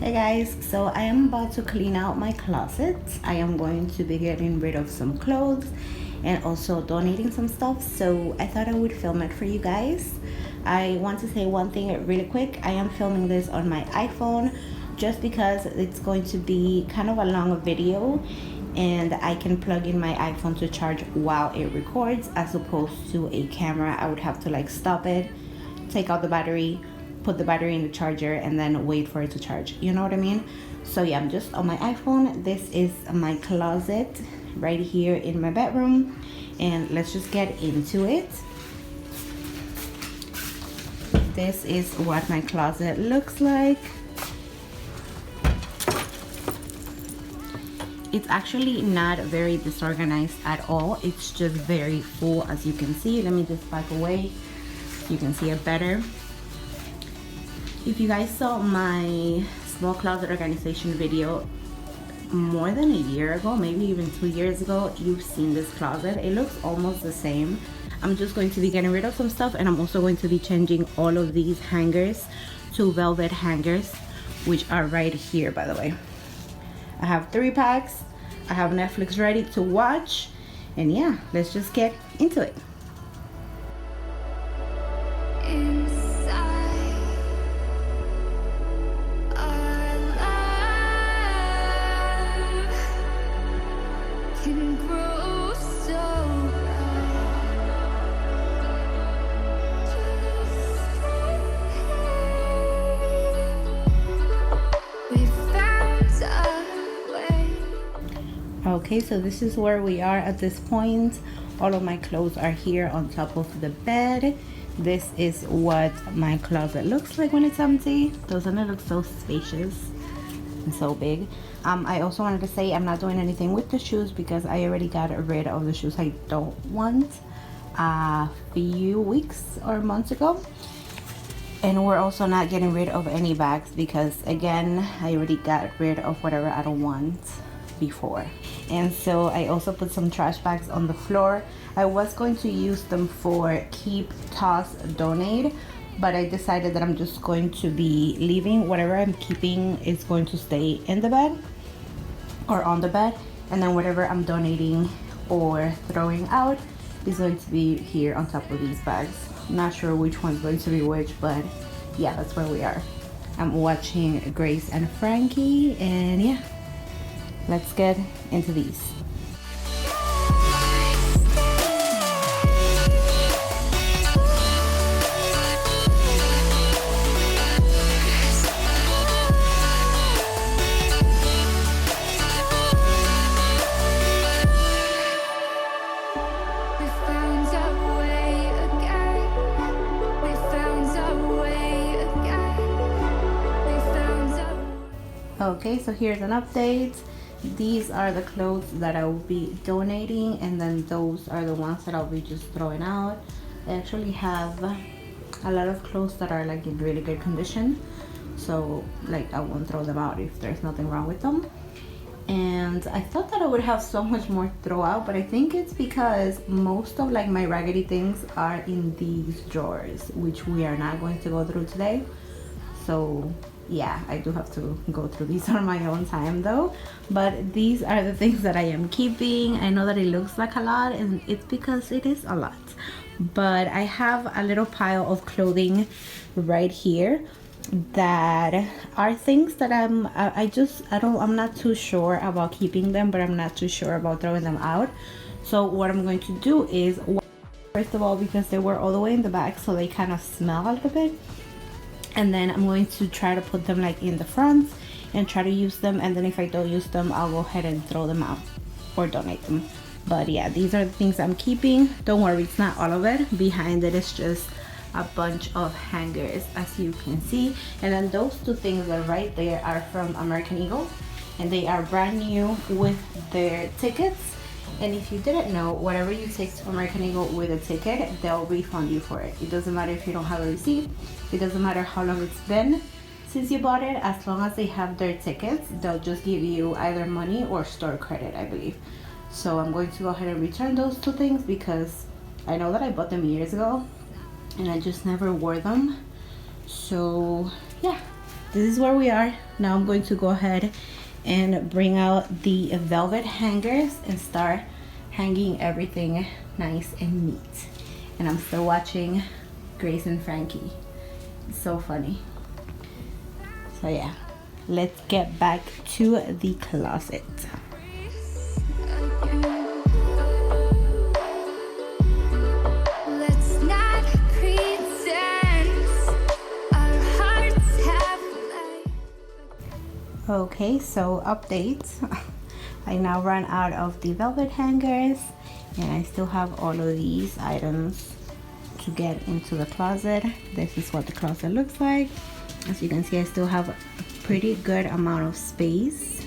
Hey guys, so I am about to clean out my closet. I am going to be getting rid of some clothes and also donating some stuff, so I thought I would film it for you guys. I want to say one thing really quick. I am filming this on my iPhone just because it's going to be kind of a long video and I can plug in my iPhone to charge while it records, as opposed to a camera. I would have to like stop it, take out the battery, put the battery in the charger, and then wait for it to charge. You know what I mean? So yeah, I'm just on my iPhone. This is my closet right here in my bedroom, and let's just get into it. This is what my closet looks like. It's actually not very disorganized at all. It's just very full, as you can see. Let me just back away so you can see it better. If you guys saw my small closet organization video more than a year ago, maybe even 2 years ago, you've seen this closet. It looks almost the same. I'm just going to be getting rid of some stuff, and I'm also going to be changing all of these hangers to velvet hangers, which are right here, by the way. I have 3 packs. I have Netflix ready to watch, and yeah, let's just get into it. Okay, so this is where we are at this point. All of my clothes are here on top of the bed. This is what my closet looks like when it's empty. Doesn't it look so spacious and so big? I also wanted to say I'm not doing anything with the shoes because I already got rid of the shoes I don't want a few weeks or months ago. And we're also not getting rid of any bags because, again, I already got rid of whatever I don't want before. And so I also put some trash bags on the floor. I was going to use them for keep, toss, donate, but I decided that I'm just going to be leaving whatever I'm keeping is going to stay in the bed or on the bed, and then whatever I'm donating or throwing out is going to be here on top of these bags. I'm not sure which one's going to be which, but yeah, that's where we are. I'm watching Grace and Frankie, and yeah, let's get into these. Okay, so here's an update. These are the clothes that I will be donating, and then those are the ones that I'll be just throwing out. I actually have a lot of clothes that are like in really good condition, so like I won't throw them out if there's nothing wrong with them. And I thought that I would have so much more to throw out, but I think it's because most of like my raggedy things are in these drawers, which we are not going to go through today. So yeah, I do have to go through these on my own time though. But these are the things that I am keeping. I know that it looks like a lot, and it's because it is a lot. But I have a little pile of clothing right here that are things that I'm not too sure about keeping them, but I'm not too sure about throwing them out. So what I'm going to do is, first of all, because they were all the way in the back, so they kind of smell a little bit, and then I'm going to try to put them like in the front and try to use them, and then if I don't use them, I'll go ahead and throw them out or donate them. But yeah, these are the things I'm keeping. Don't worry, it's not all of it. Behind it is just a bunch of hangers, as you can see. And then those 2 things that are right there are from American Eagle, and they are brand new with their tickets. And if you didn't know, whatever you take to American Eagle with a ticket, they'll refund you for it. It doesn't matter if you don't have a receipt. It doesn't matter how long it's been since you bought it. As long as they have their tickets, they'll just give you either money or store credit, I believe. So I'm going to go ahead and return those 2 things because I know that I bought them years ago and I just never wore them. So yeah, this is where we are. Now I'm going to go ahead and bring out the velvet hangers and start hanging everything nice and neat. And I'm still watching Grace and Frankie. It's so funny. So yeah, let's get back to the closet. Okay, so updates. I now run out of the velvet hangers, and I still have all of these items to get into the closet. This is what the closet looks like. As you can see, I still have a pretty good amount of space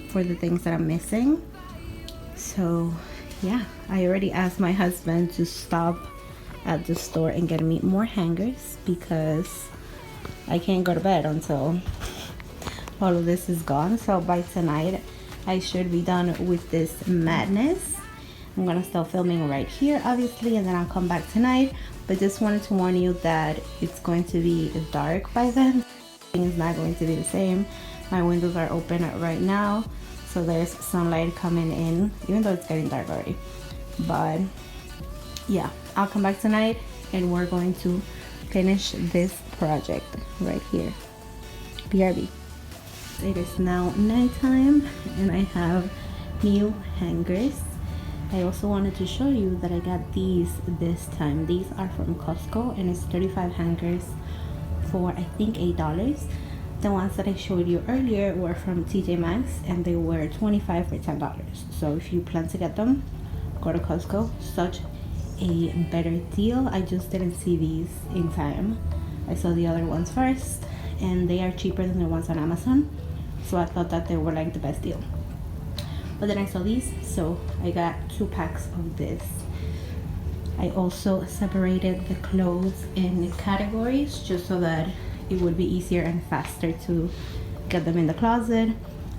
for the things that I'm missing. So yeah, I already asked my husband to stop at the store and get me more hangers because I can't go to bed until all of this is gone. So by tonight I should be done with this madness. I'm gonna start filming right here obviously, and then I'll come back tonight, but just wanted to warn you that it's going to be dark by then. It's not going to be the same. My windows are open right now, so there's sunlight coming in even though it's getting dark already. But yeah, I'll come back tonight and we're going to finish this project right here. BRB. It is now nighttime and I have new hangers. I also wanted to show you that I got these this time. These are from Costco and it's 35 hangers for I think $8. The ones that I showed you earlier were from TJ Maxx and they were 25 for $10. So if you plan to get them, go to Costco. Such a better deal. I just didn't see these in time. I saw the other ones first and they are cheaper than the ones on Amazon. So I thought that they were like the best deal. But then I saw these, so I got 2 packs of this. I also separated the clothes in categories just so that it would be easier and faster to get them in the closet.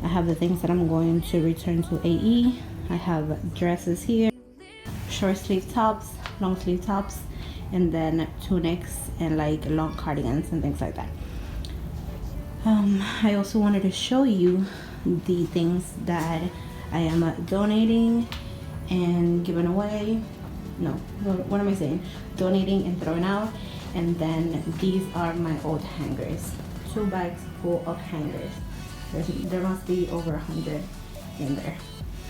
I have the things that I'm going to return to AE. I have dresses here, short sleeve tops, long sleeve tops, and then tunics and like long cardigans and things like that. I also wanted to show you the things that I am donating and giving away. No, what am I saying? Donating and throwing out. And then these are my old hangers. 2 bags full of hangers. There must be over 100 in there.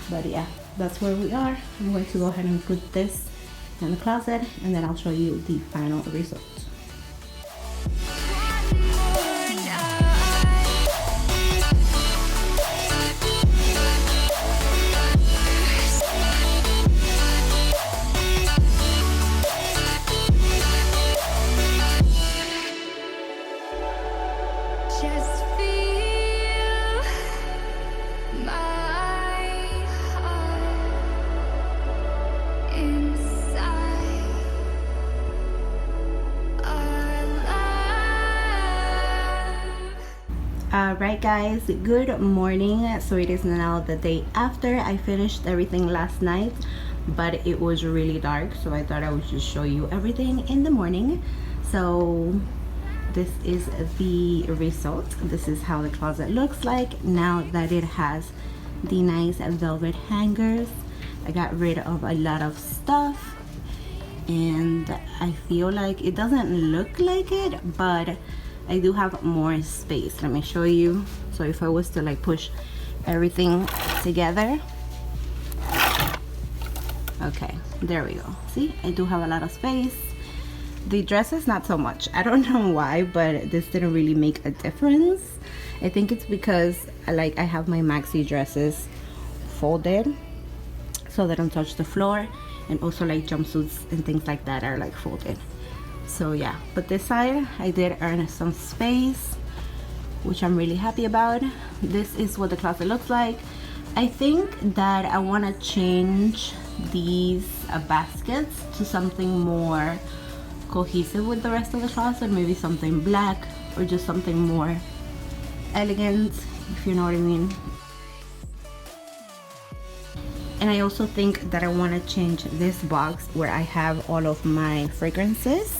But yeah, that's where we are. I'm going to go ahead and put this in the closet and then I'll show you the final result. Alright guys, good morning. So it is now the day after. I finished everything last night, but it was really dark, so I thought I would just show you everything in the morning. So this is the result. This is how the closet looks like now that it has the nice velvet hangers. I got rid of a lot of stuff and I feel like it doesn't look like it, but I do have more space. Let me show you. So if I was to like push everything together, okay, there we go. See, I do have a lot of space. The dresses, not so much. I don't know why, but this didn't really make a difference. I think it's because I have my maxi dresses folded so they don't touch the floor, and also like jumpsuits and things like that are like folded. So yeah, but this side I did earn some space, which I'm really happy about. This is what the closet looks like. I think that I want to change these baskets to something more cohesive with the rest of the closet. Maybe something black or just something more elegant, if you know what I mean. And I also think that I want to change this box where I have all of my fragrances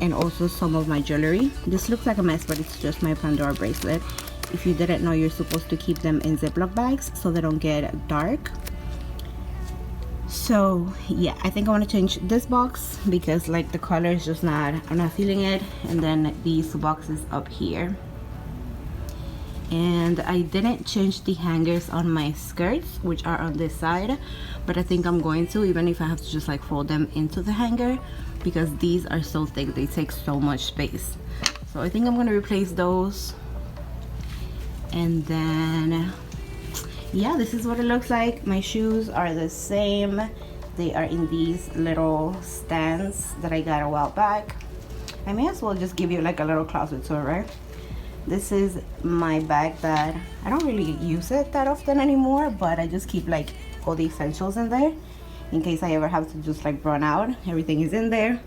and also some of my jewelry. This looks like a mess, but it's just my Pandora bracelet. If you didn't know, you're supposed to keep them in Ziploc bags so they don't get dark. So yeah, I think I want to change this box because like the color is just not, I'm not feeling it. And then these boxes up here. And I didn't change the hangers on my skirts, which are on this side, but I think I'm going to, even if I have to just like fold them into the hanger, because these are so thick, they take so much space. So I think I'm going to replace those. And then yeah, this is what it looks like. My shoes are the same. They are in these little stands that I got a while back. I may as well just give you like a little closet tour, right? This is my bag that I don't really use it that often anymore, but I just keep like all the essentials in there in case I ever have to just like run out. Everything is in there.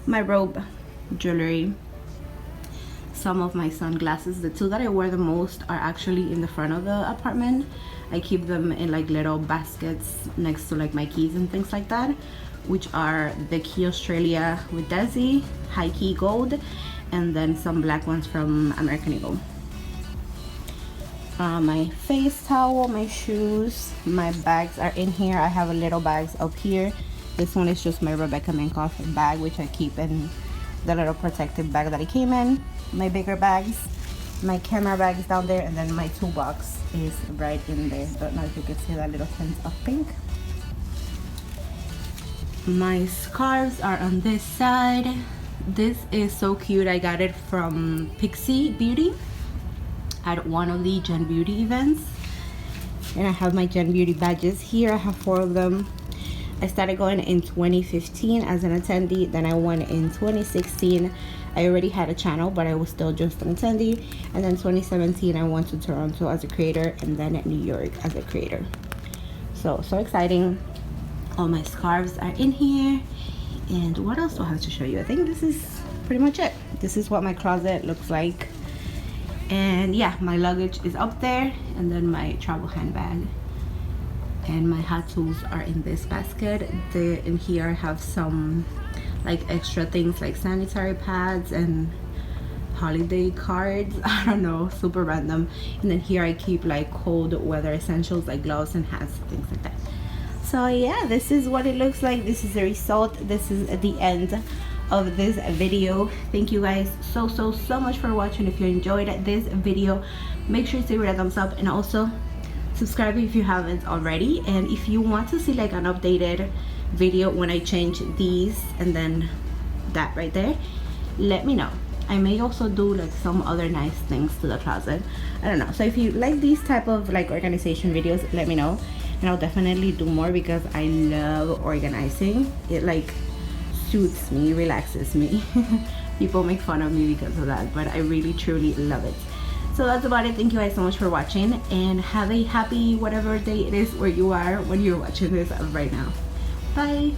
My robe, jewelry, some of my sunglasses. The two that I wear the most are actually in the front of the apartment. I keep them in like little baskets next to like my keys and things like that, which are the Key Australia with Desi, high key gold, and then some black ones from American Eagle. My face towel, my shoes, my bags are in here. I have a little bags up here. This one is just my Rebecca Minkoff bag, which I keep in the little protective bag that it came in. My bigger bags, my camera bag is down there, and then my toolbox is right in there. Don't know if you can see that little hint of pink. My scarves are on this side. This is so cute. I got it from Pixie Beauty at one of the Gen Beauty events. And I have my Gen Beauty badges here. I have 4 of them. I started going in 2015 as an attendee. Then I went in 2016. I already had a channel, but I was still just an attendee. And then 2017, I went to Toronto as a creator, and then at New York as a creator. So exciting. All my scarves are in here. And what else do I have to show you? I think this is pretty much it. This is what my closet looks like. And yeah, my luggage is up there, and then my travel handbag. And my hot tools are in this basket. In here I have some like extra things like sanitary pads and holiday cards. I don't know, super random. And then here I keep like cold weather essentials like gloves and hats, things like that. So yeah, this is what it looks like. This is the result. This is the end of this video. Thank you guys so much for watching. If you enjoyed this video, make sure to give it a thumbs up, and also subscribe if you haven't already. And if you want to see like an updated video when I change these and then that right there, let me know. I may also do like some other nice things to the closet. I don't know. So if you like these type of like organization videos, let me know, and I'll definitely do more because I love organizing. It like suits me, relaxes me. People make fun of me because of that, but I really truly love it. So that's about it. Thank you guys so much for watching, and have a happy whatever day it is where you are when you're watching this right now. Bye.